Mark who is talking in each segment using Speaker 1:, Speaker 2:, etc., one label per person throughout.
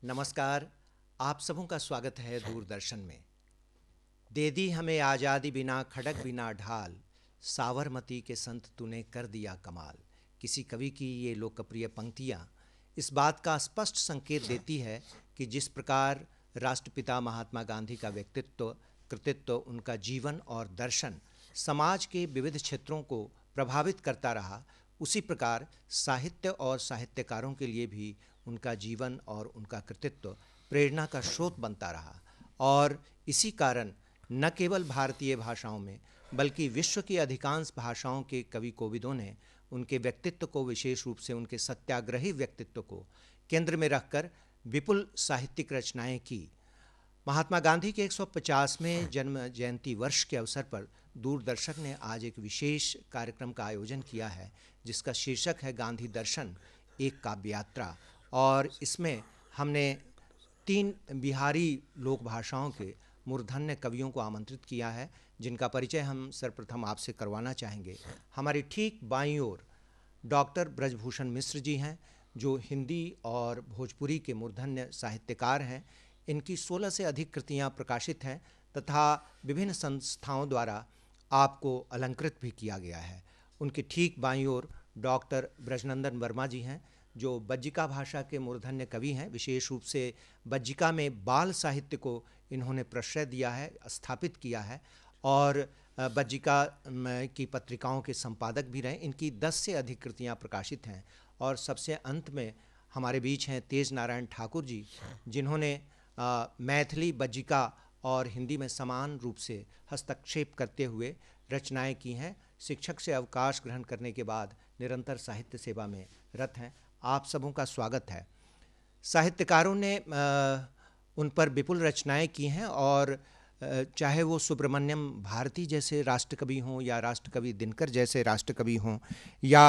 Speaker 1: नमस्कार। आप सबों का स्वागत है दूरदर्शन में। दे दी हमें आज़ादी बिना खड़क बिना ढाल, साबरमती के संत तूने कर दिया कमाल। किसी कवि की ये लोकप्रिय पंक्तियाँ इस बात का स्पष्ट संकेत देती है कि जिस प्रकार राष्ट्रपिता महात्मा गांधी का व्यक्तित्व, कृतित्व, उनका जीवन और दर्शन समाज के विविध क्षेत्रों को प्रभावित करता रहा, उसी प्रकार साहित्य और साहित्यकारों के लिए भी उनका जीवन और उनका कृतित्व प्रेरणा का स्रोत बनता रहा। और इसी कारण न केवल भारतीय भाषाओं में बल्कि विश्व की अधिकांश भाषाओं के कवि कोविदों ने उनके व्यक्तित्व को, विशेष रूप से उनके सत्याग्रही व्यक्तित्व को केंद्र में रखकर विपुल साहित्यिक रचनाएं की। महात्मा गांधी के 150वें जन्म जयंती वर्ष के अवसर पर दूरदर्शक ने आज एक विशेष कार्यक्रम का आयोजन किया है, जिसका शीर्षक है गांधी दर्शन, एक काव्य यात्रा। और इसमें हमने 3 बिहारी लोक भाषाओं के मूर्धन्य कवियों को आमंत्रित किया है, जिनका परिचय हम सर्वप्रथम आपसे करवाना चाहेंगे। हमारी ठीक बाईं ओर डॉक्टर ब्रजभूषण मिश्र जी हैं, जो हिंदी और भोजपुरी के मूर्धन्य साहित्यकार हैं। इनकी 16 से अधिक कृतियाँ प्रकाशित हैं तथा विभिन्न संस्थाओं द्वारा आपको अलंकृत भी किया गया है। उनकी ठीक बाईं ओर डॉक्टर ब्रजनंदन वर्मा जी हैं, जो बज्जिका भाषा के मूर्धन्य कवि हैं। विशेष रूप से बज्जिका में बाल साहित्य को इन्होंने प्रश्रय दिया है, स्थापित किया है और बज्जिका की पत्रिकाओं के संपादक भी रहे। इनकी 10 से अधिक कृतियाँ प्रकाशित हैं। और सबसे अंत में हमारे बीच हैं तेज नारायण ठाकुर जी, जिन्होंने मैथिली, बज्जिका और हिंदी में समान रूप से हस्तक्षेप करते हुए रचनाएं की हैं। शिक्षक से अवकाश ग्रहण करने के बाद निरंतर साहित्य सेवा में रत हैं। आप सबों का स्वागत है। साहित्यकारों ने उन पर विपुल रचनाएं की हैं और चाहे वो सुब्रमण्यम भारती जैसे राष्ट्रकवि हों या राष्ट्रकवि दिनकर जैसे राष्ट्रकवि हों या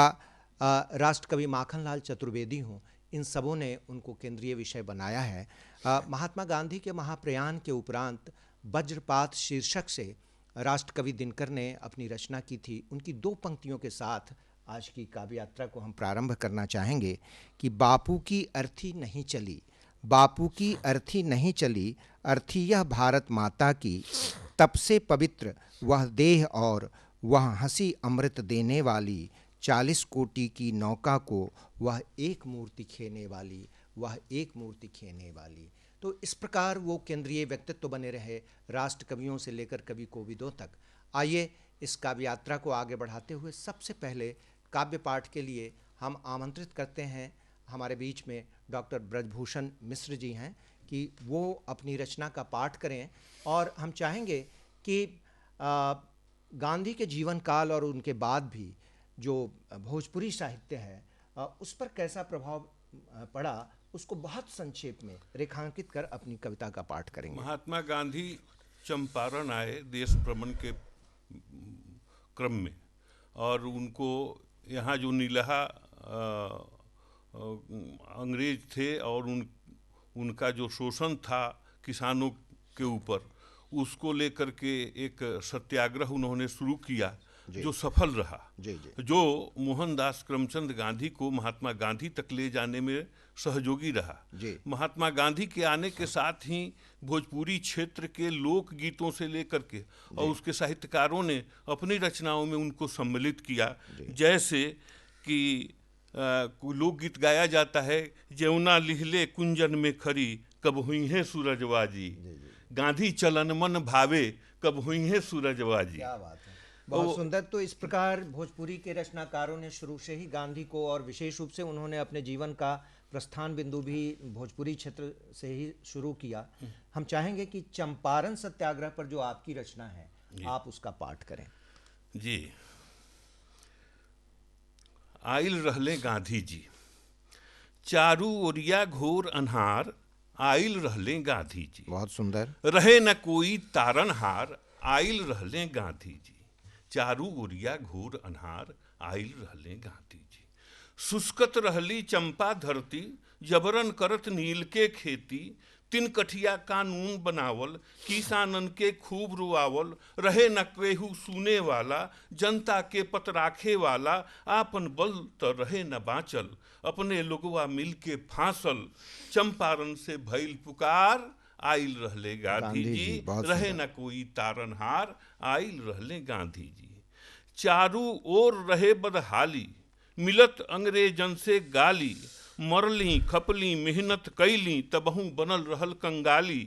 Speaker 1: राष्ट्रकवि माखनलाल चतुर्वेदी हों, इन सबों ने उनको केंद्रीय विषय बनाया है। महात्मा गांधी के महाप्रयाण के उपरांत वज्रपात शीर्षक से राष्ट्रकवि दिनकर ने अपनी रचना की थी। उनकी 2 पंक्तियों के साथ आज की काव्य यात्रा को हम प्रारंभ करना चाहेंगे कि बापू की अर्थी नहीं चली, बापू की अर्थी नहीं चली, अर्थी यह भारत माता की, तब से पवित्र वह देह और वह हंसी अमृत देने वाली, 40 कोटि की नौका को वह एक मूर्ति खेने वाली, वह एक मूर्ति खेने वाली। तो इस प्रकार वो केंद्रीय व्यक्तित्व बने रहे, राष्ट्र कवियों से लेकर कवि कोविदों तक। आइए इस काव्य यात्रा को आगे बढ़ाते हुए सबसे पहले काव्य पाठ के लिए हम आमंत्रित करते हैं, हमारे बीच में डॉक्टर ब्रजभूषण मिश्र जी हैं, कि वो अपनी रचना का पाठ करें। और हम चाहेंगे कि गांधी के जीवन काल और उनके बाद भी जो भोजपुरी साहित्य है उस पर कैसा प्रभाव पड़ा, उसको बहुत संक्षेप में रेखांकित कर अपनी कविता का पाठ करेंगे।
Speaker 2: महात्मा गांधी चंपारण आए देश भ्रमण के क्रम में, और उनको यहाँ जो नीलहा अंग्रेज थे और उनका जो शोषण था किसानों के ऊपर, उसको लेकर के एक सत्याग्रह उन्होंने शुरू किया, जो सफल रहा, जो मोहनदास करमचंद गांधी को महात्मा गांधी तक ले जाने में सहयोगी रहा। महात्मा गांधी के आने के साथ ही भोजपुरी क्षेत्र के लोक गीतों से लेकर के और उसके साहित्यकारों ने अपनी रचनाओं में उनको सम्मिलित किया। जैसे कि लोकगीत गाया जाता है, जौना लिहले कुंजन में खरी, कब हुई है सूरजवाजी, गांधी चलन मन भावे, कब हुई है सूरजवाजी।
Speaker 1: क्या बात है, बहुत सुंदर। तो इस प्रकार भोजपुरी के रचनाकारों ने शुरू से ही गांधी को, और विशेष रूप से उन्होंने अपने जीवन का प्रस्थान बिंदु भी भोजपुरी क्षेत्र से ही शुरू किया। हम चाहेंगे कि चंपारण सत्याग्रह पर जो आपकी रचना है आप उसका पाठ करें।
Speaker 2: जी। आइल रहले गांधी जी, चारू ओरिया घोर अन्हार, आइल रहले गांधी जी।
Speaker 1: बहुत सुंदर।
Speaker 2: रहे न कोई तारनहार, आइल रहले गांधी जी, चारू ओरिया घोर अन्हार, आइल रहले गांधी जी। शुष्कत रहली चंपा धरती, जबरन करत नील के खेती, तीन कठिया कानून बनावल, किसानन के खूब रुआवल, रहे न केहू सुने वाला, जनता के पत राखे वाला, आपन बल त रहे न बाँचल, अपने लोगवा मिल के फांसल, चंपारण से भइल पुकार, आइल रहले गांधी जी, रहे न कोई तारनहार, आइल रहले गांधी जी। चारू ओर रहे बदहाली, मिलत अंग्रेजन से गाली, मरली खपली मेहनत कैली, तबहू बनल रहल कंगाली।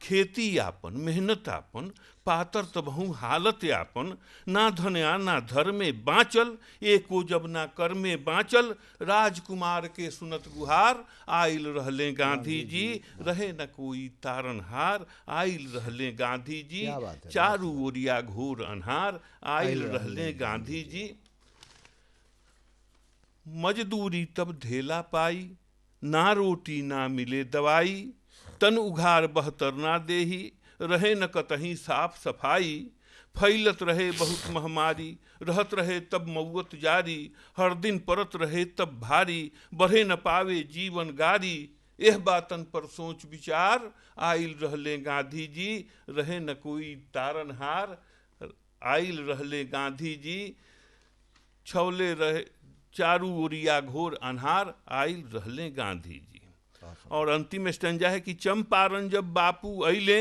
Speaker 2: खेती आपन मेहनत आपन, पातर तबहू हालत आपन, ना धन्या ना धर में बाँचल, एको जब ना कर में बाँचल, राजकुमार के सुनत गुहार, आइल रहले गांधी जी, रहे न कोई तारनहार, आइल रहले गांधी जी। चारू ओरिया घोर अन्हार, आइल रहले गांधी जी। मजदूरी तब ढेला पाई, ना रोटी ना मिले दवाई, तन उघार बहतर ना देही, रहे न कतहीं साफ सफाई, फैलत रहे बहुत महामारी, रहत रहे तब मौत जारी, हर दिन परत रहे तब भारी, बढ़े न पावे जीवन गारी, एह बातन पर सोच विचार, आइल रहले गांधी जी, रहे न कोई तारनहार, आइल रहले गांधी जी। छवले रहे चारू ओरिया घोर अन्हार, आइल रहले गांधी जी। और अंतिम स्टैंजा है कि चंपारण जब बापू अइले,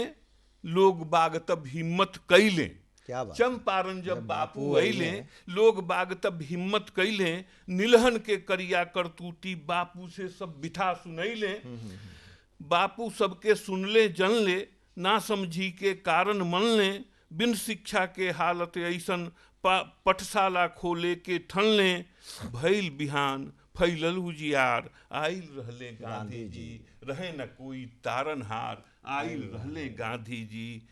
Speaker 2: लोग बाग तब हिम्मत कैले। चंपारण जब बापू अइले, लोग बाग तब हिम्मत कैले, निलहन के करिया करतूती, बापू से सब बिठा सुनैले। बापू सबके सुनले जनले, ना समझी के कारण मनले, बिन शिक्षा के हालत ऐसन, पठशाला खोले के ठनले, भइल बिहान फैलल उजियार, आइल रहले गांधी जी, रहे न कोई तारनहार, आइल रहले गांधी जी।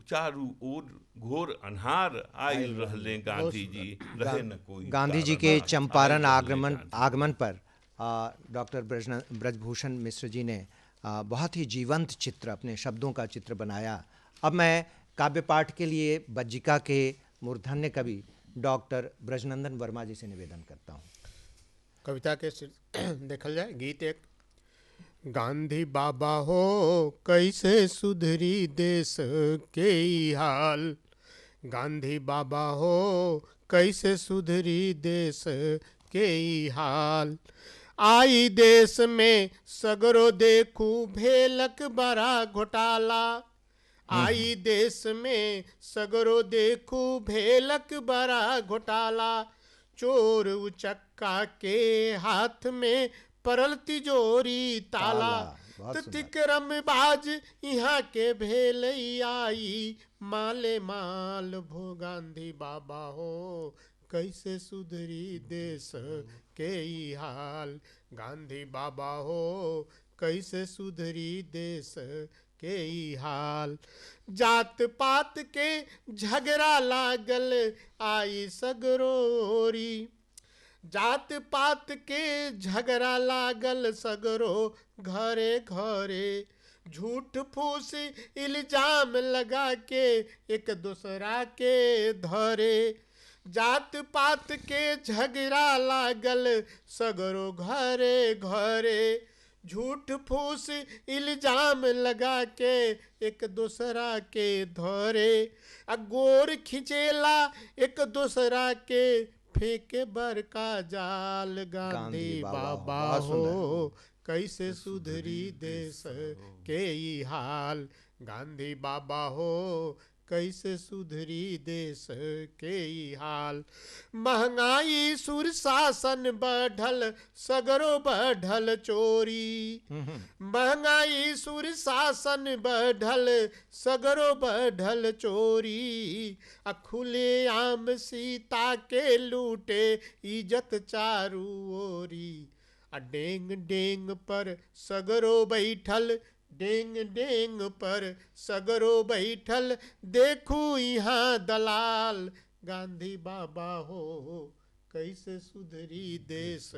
Speaker 2: चारू ओर घोर अन्हार, आइल रहले गांधी जी, रहे न कोई।
Speaker 1: गांधी जी के चंपारण आगमन पर डॉक्टर ब्रजभूषण मिश्र जी ने बहुत ही जीवंत चित्र, अपने शब्दों का चित्र बनाया। अब मैं काव्य पाठ के लिए बज्जिका के मूर्धन्य कवि डॉक्टर ब्रजनंदन वर्मा जी से निवेदन करता हूँ।
Speaker 3: कविता के देखल जाए गीत एक। गांधी बाबा हो कैसे सुधरी देश के हाल, गांधी बाबा हो कैसे सुधरी देश के हाल, आई देश में सगरो देखू भेलक बड़ा घोटाला, आई देश में सगरो देखू भेलक बड़ा घोटाला, चोर उचक्का के हाथ में परल तिजोरी ताला, तिक्रम बाज यहाँ के भेल आई, माले माल भो गांधी बाबा हो कैसे सुधरी देश के हाल, गांधी बाबा हो कैसे सुधरी देश के हाल, जात पात के झगड़ा लागल आई सगरोरी, जात पात के झगड़ा लागल सगरो घरे घरे, झूठ फूस इल्जाम लगा के एक दूसरा के धरे, जात पात के झगड़ा लागल सगरो घरे घरे, झूठ फूस इल्जाम लगा के एक दूसरा के धरे, गोर खिंचेला एक दूसरा के फेंके बरका जाल, गांधी बाबा हो कैसे सुधरी देश के हाल, गांधी बाबा हो कैसे सुधरी देश के हाल, महंगाई सुर शासन बढ़ल सगरो बढ़ल चोरी, महंगाई सुर शासन बढ़ल सगरो बढ़ल चोरी, खुले आम सीता के लूटे इज्जत चारू ओरी, डेंग डेंग पर सगरो बैठल, डेंग डेंग पर सगरो बैठल, देखू यहाँ दलाल, गांधी बाबा हो कैसे सुधरी देश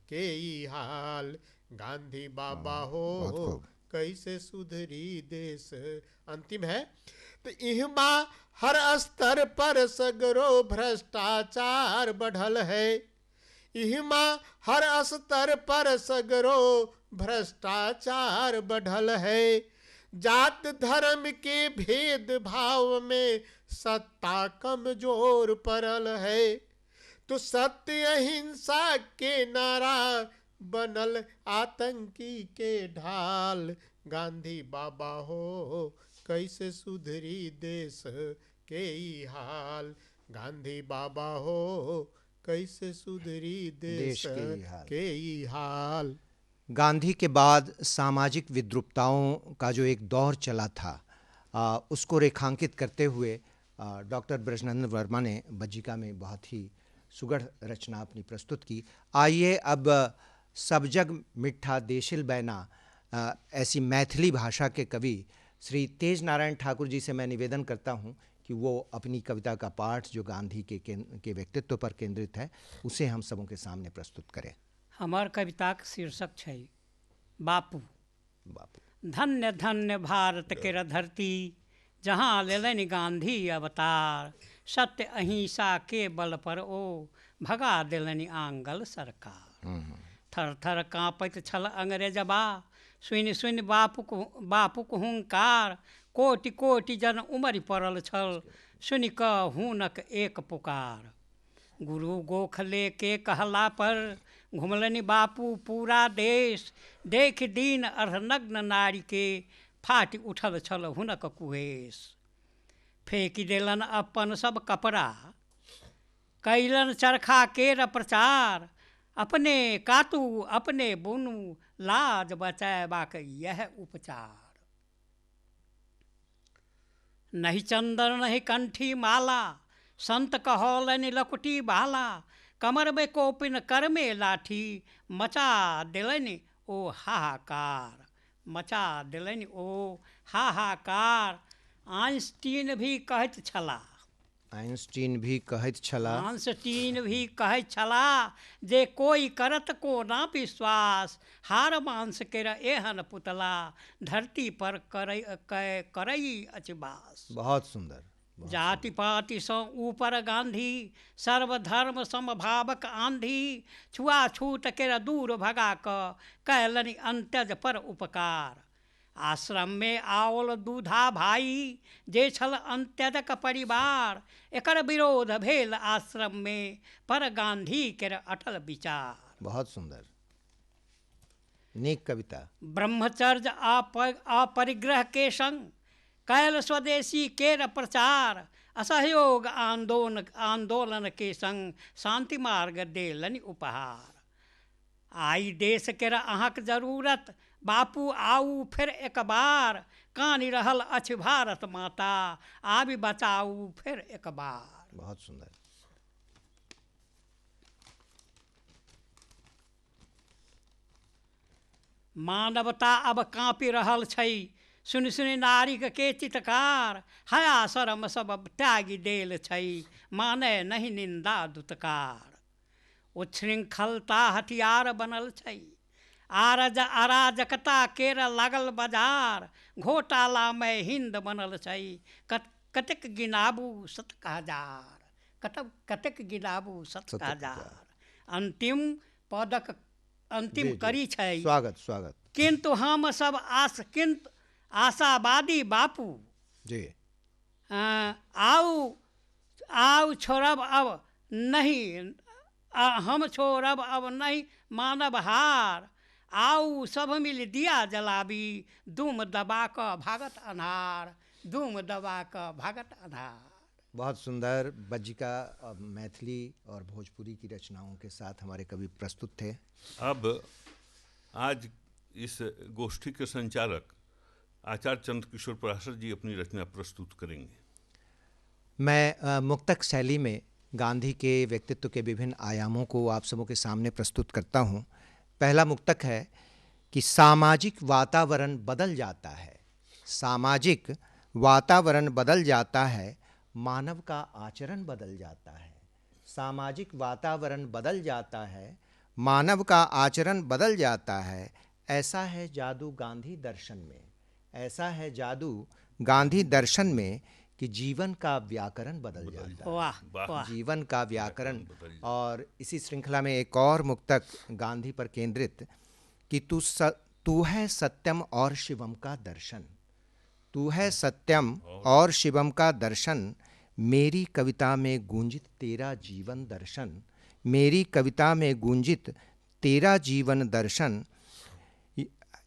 Speaker 3: के हाल, गांधी बाबा हो कैसे सुधरी देश। अंतिम है तो इहमा हर स्तर पर सगरो भ्रष्टाचार बढ़ल है, इहमा हर स्तर पर सगरो भ्रष्टाचार बढ़ल है, जात धर्म के भेद भाव में सत्ता कमजोर पड़ल है, तो सत्य अहिंसा के नारा बनल आतंकी के ढाल। गांधी बाबा हो कैसे सुधरी देश के ई हाल, गांधी बाबा हो कैसे सुधरी देश के ई हाल।
Speaker 1: गांधी के बाद सामाजिक विद्रुपताओं का जो एक दौर चला था उसको रेखांकित करते हुए डॉक्टर ब्रजनंदन वर्मा ने बज्जिका में बहुत ही सुगढ़ रचना अपनी प्रस्तुत की। आइए अब सब जग मिठा देशिल बैना ऐसी मैथिली भाषा के कवि श्री तेज नारायण ठाकुर जी से मैं निवेदन करता हूं कि वो अपनी कविता का पाठ जो गांधी के व्यक्तित्व पर केंद्रित है उसे हम सबों के सामने प्रस्तुत करें।
Speaker 4: हमार कविताक शीर्षक छै बापू।
Speaker 1: बापू
Speaker 4: धन्य धन्य भारत के धरती, जहाँ लेलनि गांधी अवतार। सत्य अहिंसा के बल पर ओ भगा देलनि आंगल सरकार। थर थर कांपैत छल अंग्रेजबा, सुनि सुनि बापूक हुंकार। कोटि कोटि जन उमरि पड़ल छल, सुनि कऽ हुनक एक पुकार। गुरु गोखले के कहला पर घुमलनि बापू पूरा देश। देख दीन अर्धनग्न नारी के, फाटि उठल छल हुनक कुहेस। फेंकि देलन अपन सब कपड़ा, कैलन चरखा केर प्रचार। अपने काटू अपने बुनू, लाज बचैबाक यह उपचार। नहीं चंदन नहीं कंठी माला, संत कहौलनि लकुटी बाला। कमर में कोपिन कर में लाठी, मचा देलनि ओ हाहाकार। मचा देलनि ओ हाहाकार। आइंस्टीन भी कहैत छला,
Speaker 1: आइंस्टीन भी कहैत छला,
Speaker 4: आइंस्टीन भी कहैत छला, जे कोई करत को ना विश्वास। हार मांस केर एहन पुतला, धरती पर करई अछि बास।
Speaker 1: बहुत सुंदर।
Speaker 4: जाति पाति से ऊपर गांधी, सर्वधर्म समभावक आंधी। छुआछूत केर दूर भगा क, कैलनि अंत्यज पर उपकार। आश्रम में आओल दूधा भाई, जे छल अंत्यजक परिवार। एकर विरोध भेल आश्रम में, पर गांधी केर अटल विचार।
Speaker 1: बहुत सुंदर, नेक कविता।
Speaker 4: ब्रह्मचर्य आ परिग्रह के संग, कैल स्वदेशी केर प्रचार। असहयोग आंदोलन के संग, शांति मार्ग देलनि उपहार। आई देश केर अहाँक जरूरत, बापू आऊ फिर एक बार। कानि रहल अछि भारत माता, आबि बचाऊ फिर एक बार।
Speaker 1: बहुत सुंदर।
Speaker 4: मानवता अब काँपि रहल छै, सुनि सुनि नारीक के चितकार। हया शरम सब त्यागी देल छै, माने नहीं निंदा दुत्कार। उच्छृंखलता हथियार बनल छै, अराजकता केर लागल बाजार। घोटाला में हिंद बनल छै, कतेक गिनाबू शतक हजार। कतेक गिनाबू शतक हजार। अंतिम पदक अंतिम करी छै,
Speaker 1: स्वागत स्वागत।
Speaker 4: किंतु हम सब आशावादी बापू
Speaker 1: जी।
Speaker 4: आओ छोड़ब अब नहीं, हम छोड़ब अब नहीं मानव हार। आओ सब मिल दिया जलाबी, धूम दबा क भागत अन्हार। धूम दबा क भागत अन्हार।
Speaker 1: बहुत सुंदर। बज्जिका मैथिली और भोजपुरी की रचनाओं के साथ हमारे कवि प्रस्तुत थे।
Speaker 2: अब आज इस गोष्ठी के संचालक आचार्य चंद्रकिशोर पराशर जी अपनी रचना प्रस्तुत करेंगे।
Speaker 1: मैं मुक्तक शैली में गांधी के व्यक्तित्व के विभिन्न आयामों को आप सबों के सामने प्रस्तुत करता हूँ। पहला मुक्तक है कि सामाजिक वातावरण बदल जाता है। सामाजिक वातावरण बदल जाता है, मानव का आचरण बदल जाता है। सामाजिक वातावरण बदल जाता है, मानव का आचरण बदल जाता है। ऐसा है जादू गांधी दर्शन में, ऐसा है जादू गांधी दर्शन में कि जीवन का व्याकरण बदल जाता है।
Speaker 4: वाह वाह।
Speaker 1: जीवन का व्याकरण। और इसी श्रृंखला में एक और मुक्तक गांधी पर केंद्रित कि तू है सत्यम और शिवम का दर्शन, तू है सत्यम और शिवम का दर्शन, मेरी कविता में गूंजित तेरा जीवन दर्शन, मेरी कविता में गूंजित तेरा जीवन दर्शन।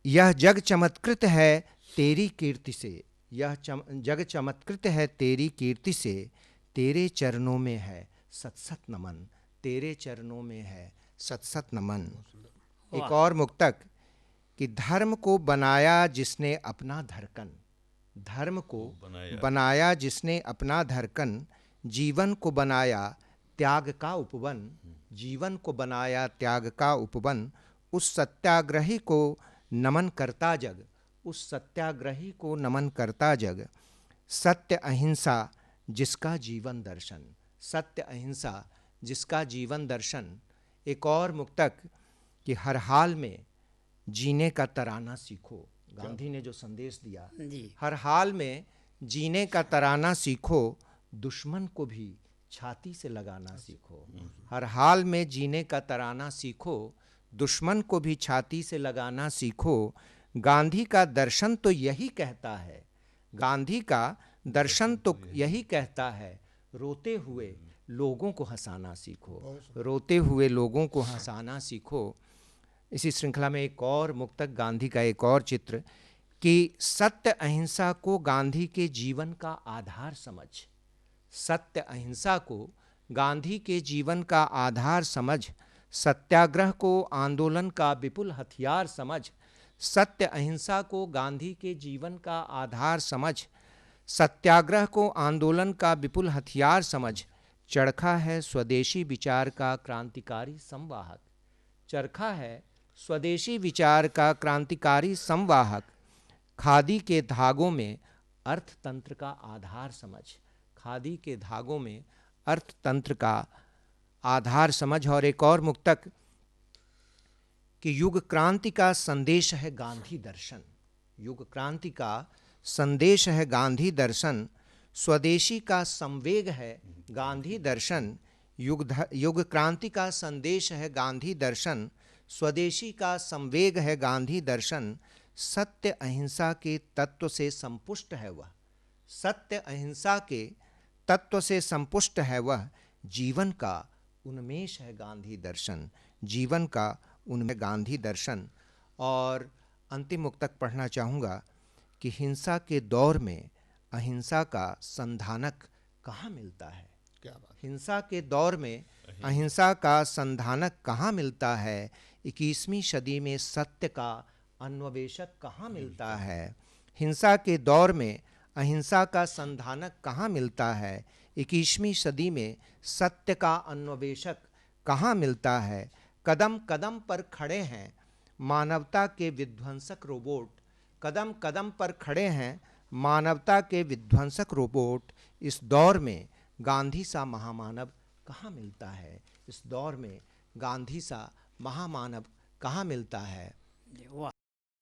Speaker 1: यह जग चमत्कृत है तेरी कीर्ति से, यह जग चमत्कृत है तेरी कीर्ति से, तेरे चरणों में है सत सत नमन, तेरे चरणों में है सत सत नमन। एक और मुक्तक कि धर्म को बनाया जिसने अपना धड़कन, धर्म को बनाया जिसने अपना धड़कन, जीवन को बनाया त्याग का उपवन, जीवन को बनाया त्याग का उपवन। उस सत्याग्रही को नमन करता जग, उस सत्याग्रही को नमन करता जग। सत्य अहिंसा जिसका जीवन दर्शन, सत्य अहिंसा जिसका जीवन दर्शन। एक और मुक्तक कि हर हाल में जीने का तराना सीखो, गांधी ने जो संदेश दिया, हर हाल में जीने का तराना सीखो, दुश्मन को भी छाती से लगाना सीखो, हर हाल में जीने का तराना सीखो, दुश्मन को भी छाती से लगाना सीखो। गांधी का दर्शन तो यही कहता है, गांधी का दर्शन तो यही कहता है, रोते हुए लोगों को हंसाना सीखो, रोते हुए लोगों को हंसाना सीखो। इसी श्रृंखला में एक और मुक्तक, गांधी का एक और चित्र कि सत्य अहिंसा को गांधी के जीवन का आधार समझ, सत्य अहिंसा को गांधी के जीवन का आधार समझ, सत्याग्रह को आंदोलन का विपुल हथियार समझ, सत्य अहिंसा को गांधी के जीवन का आधार समझ, सत्याग्रह को आंदोलन का विपुल हथियार समझ। चरखा है स्वदेशी विचार का क्रांतिकारी संवाहक, चरखा है स्वदेशी विचार का क्रांतिकारी संवाहक। खादी के धागों में अर्थतंत्र का आधार समझ, खादी के धागों में अर्थतंत्र का आधार समझ। और एक और मुक्तक कि युग क्रांति का संदेश है गांधी दर्शन, युग क्रांति का संदेश है गांधी दर्शन, स्वदेशी का संवेग है गांधी दर्शन। युग क्रांति का संदेश है गांधी दर्शन, स्वदेशी का संवेग है गांधी दर्शन। सत्य अहिंसा के तत्व से संपुष्ट है वह, सत्य अहिंसा के तत्व से संपुष्ट है वह, जीवन का उन्मेष है गांधी दर्शन, जीवन का उनमें गांधी दर्शन। और अंतिम मुक्तक पढ़ना चाहूँगा कि हिंसा के दौर में अहिंसा का संधानक कहाँ मिलता है,
Speaker 3: क्या बात।
Speaker 1: हिंसा के दौर में अहिंसा का संधानक कहाँ मिलता है, 21वीं सदी में सत्य का अन्वेषक कहाँ मिलता है, हिंसा के दौर में अहिंसा का संधानक कहाँ मिलता है, 21वीं सदी में सत्य का अन्वेषक कहाँ मिलता है। कदम कदम पर खड़े हैं मानवता के विध्वंसक रोबोट, कदम कदम पर खड़े हैं मानवता के विध्वंसक रोबोट। इस दौर में गांधी सा महामानव कहाँ मिलता है, इस दौर में गांधी सा महामानव कहाँ मिलता है।
Speaker 4: वाह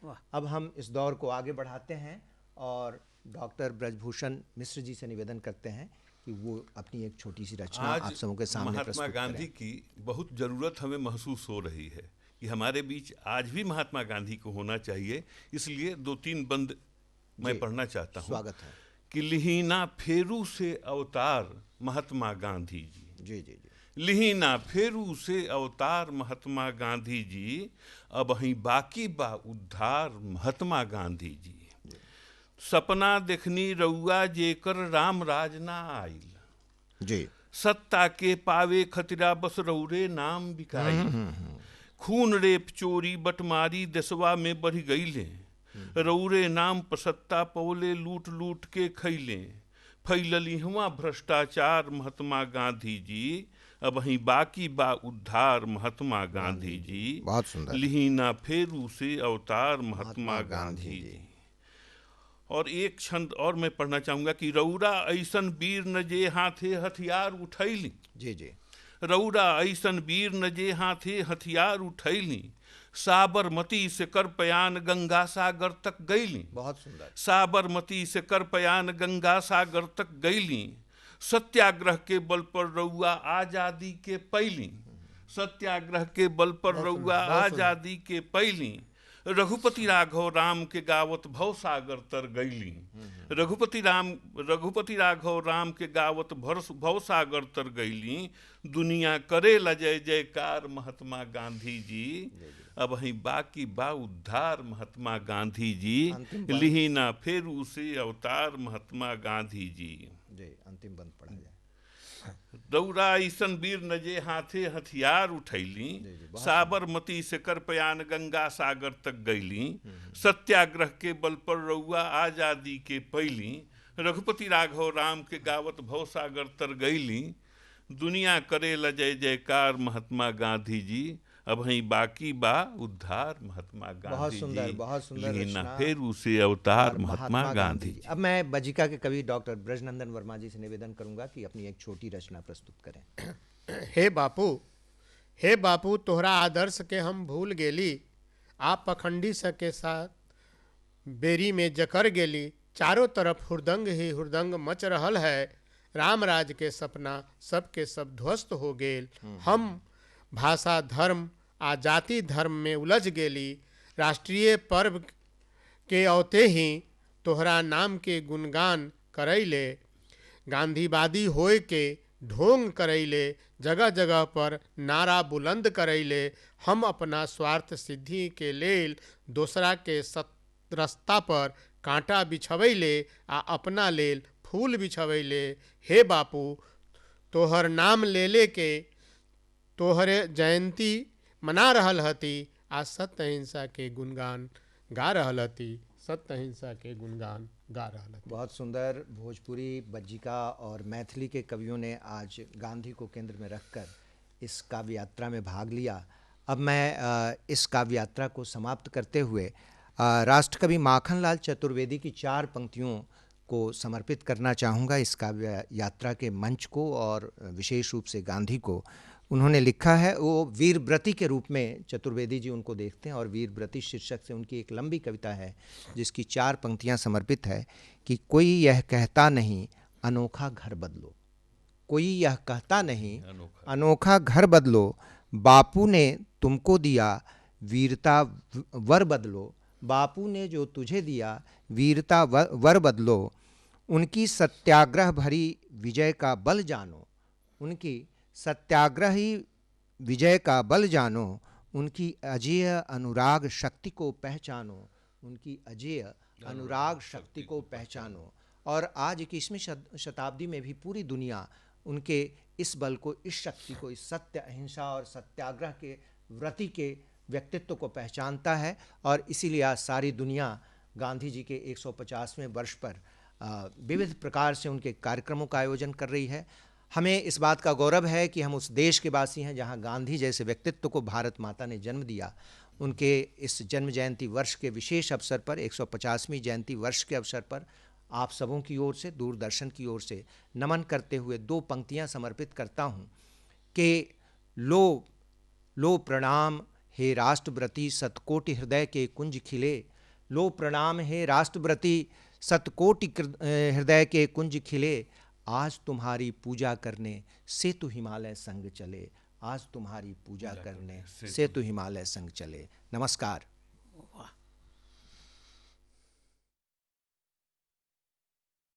Speaker 4: वाह।
Speaker 1: अब हम इस दौर को आगे बढ़ाते हैं और डॉक्टर ब्रजभूषण मिश्र जी से निवेदन करते हैं कि वो अपनी एक छोटी सी रचना आप सबों के सामने
Speaker 2: महात्मा
Speaker 1: प्रस्तुत
Speaker 2: गांधी
Speaker 1: करें।
Speaker 2: की बहुत ज़रूरत हमें महसूस हो रही है कि हमारे बीच आज भी महात्मा गांधी को होना चाहिए। इसलिए 2-3 बंद मैं पढ़ना चाहता हूँ।
Speaker 1: स्वागत है।
Speaker 2: कि लिहिना फेरू से अवतार महात्मा गांधी जी,
Speaker 1: जी जी जी।
Speaker 2: लिहिना फेरू से अवतार महात्मा गांधी जी, अब ही बाकी बा उद्धार महात्मा गांधी जी। सपना देखनी रउआ जेकर राम राज ना आइल,
Speaker 1: जी
Speaker 2: सत्ता के पावे खतरा बस रौरे नाम बिकाई। खून रेप चोरी बटमारी देशवा में बढ़ गईले, रौरे नाम पर सत्ता पौले लूट लूट के खैले। फैलली हुआ भ्रष्टाचार महात्मा गांधी जी, अब ही बाकी बा उद्धार महात्मा गांधी जी।
Speaker 1: बहुत सुंदर।
Speaker 2: लिहिना फेरू से अवतार महात्मा गांधी जी। और एक छंद और मैं पढ़ना चाहूँगा कि रौरा ऐसन वीर न जे हाथे हथियार उठैली,
Speaker 1: जी जी।
Speaker 2: रौरा ऐसन वीर न जे हाथे हथियार उठैली। साबरमती से कर पयान गंगा सागर तक गईली,
Speaker 1: बहुत सुंदर।
Speaker 2: साबरमती से कर पयान गंगा सागर तक गईली। सत्याग्रह के बल पर रउआ आज़ादी के पैली, सत्याग्रह के बल पर रउआ आज़ादी के पैली। रघुपति राघव राम के गावत भव सागर तर गईली। रघुपति राघव राम के गावत भव सागर तर गईली। दुनिया करे ल जय जयकार महात्मा गांधी जी। अब ही बाकी बा उद्धार महात्मा गांधी जी। लिही ना फिर उसे अवतार महात्मा गांधी जी।
Speaker 1: अंतिम बंद पढ़ा जाए।
Speaker 2: दौरा ईसन वीर नजे हाथे हथियार उठैली। साबरमती से कर पयान गंगा सागर तक गईली। सत्याग्रह के बल पर रउआ आजादी के पैली। रघुपति राघव राम के गावत भव सागर तर गईली। दुनिया करे ल जय जयकार महात्मा गांधी जी। अब ही बाकी बा उद्धार महात्मा गांधी जी।
Speaker 1: बहुत सुंदर
Speaker 2: लेना फिर उसे अवतार महात्मा गांधी जी।
Speaker 1: अब मैं बज्जिका के कवि डॉक्टर ब्रजनंदन वर्मा जी से निवेदन करूंगा कि अपनी एक छोटी रचना प्रस्तुत करें।
Speaker 3: हे बापू तोहरा आदर्श के हम भूल गेली। आप पखंडी सके साथ बेरी में जकर गेली। चारों तरफ हुरदंग ही हुरदंग मच रहल है। राम राज के सपना सबके सब ध्वस्त हो गेल। हम भाषा धर्म आ जाति धर्म में उलझ गेली। राष्ट्रीय पर्व के औते ही तोहरा नाम के गुणगान करैले। गांधीवादी होए के ढोंग करैले। जगह जगह पर नारा बुलंद करैले। हम अपना स्वार्थ सिद्धि के लेल दोसरा के रास्ता पर कांटा बिछवैले आ अपना लेल फूल बिछवैले। हे बापू तोहर नाम ले के तोहरे जयंती मना रहल हती। आ सत्य अहिंसा के गुणगान गा रहल हती। सत्य अहिंसा के गुणगान गा रहल हती।
Speaker 1: बहुत सुंदर भोजपुरी, बज्जिका और मैथिली के कवियों ने आज गांधी को केंद्र में रखकर इस काव्य यात्रा में भाग लिया। अब मैं इस काव्य यात्रा को समाप्त करते हुए राष्ट्रकवि माखनलाल चतुर्वेदी की 4 पंक्तियों को समर्पित करना चाहूँगा इस काव्य यात्रा के मंच को और विशेष रूप से गांधी को। उन्होंने लिखा है, वो वीरव्रती के रूप में चतुर्वेदी जी उनको देखते हैं और वीरव्रती शीर्षक से उनकी एक लंबी कविता है जिसकी 4 पंक्तियां समर्पित है कि कोई यह कहता नहीं अनोखा घर बदलो। कोई यह कहता नहीं अनोखा घर बदलो। बापू ने तुमको दिया वीरता वर बदलो। बापू ने जो तुझे दिया वीरता वर बदलो। उनकी सत्याग्रह भरी विजय का बल जानो। उनकी सत्याग्रह ही विजय का बल जानो। उनकी अजेय अनुराग शक्ति को पहचानो। उनकी अजेय अनुराग शक्ति को पहचानो। और आज 21वीं शताब्दी में भी पूरी दुनिया उनके इस बल को, इस शक्ति को, इस सत्य अहिंसा और सत्याग्रह के व्रती के व्यक्तित्व को पहचानता है। और इसीलिए आज सारी दुनिया गांधी जी के 150वें वर्ष पर विविध प्रकार से उनके कार्यक्रमों का आयोजन कर रही है। हमें इस बात का गौरव है कि हम उस देश के वासी हैं जहां गांधी जैसे व्यक्तित्व को भारत माता ने जन्म दिया। उनके इस जन्म जयंती वर्ष के विशेष अवसर पर, 150वीं जयंती वर्ष के अवसर पर आप सबों की ओर से, दूरदर्शन की ओर से नमन करते हुए 2 पंक्तियां समर्पित करता हूं कि लो प्रणाम हे राष्ट्रव्रती सतकोटि हृदय के कुंज खिले। लो प्रणाम हे राष्ट्रव्रती सतकोटि हृदय के कुंज खिले। आज तुम्हारी पूजा करने से तो हिमालय संग चले। आज तुम्हारी पूजा करने से तो हिमालय संग चले। नमस्कार।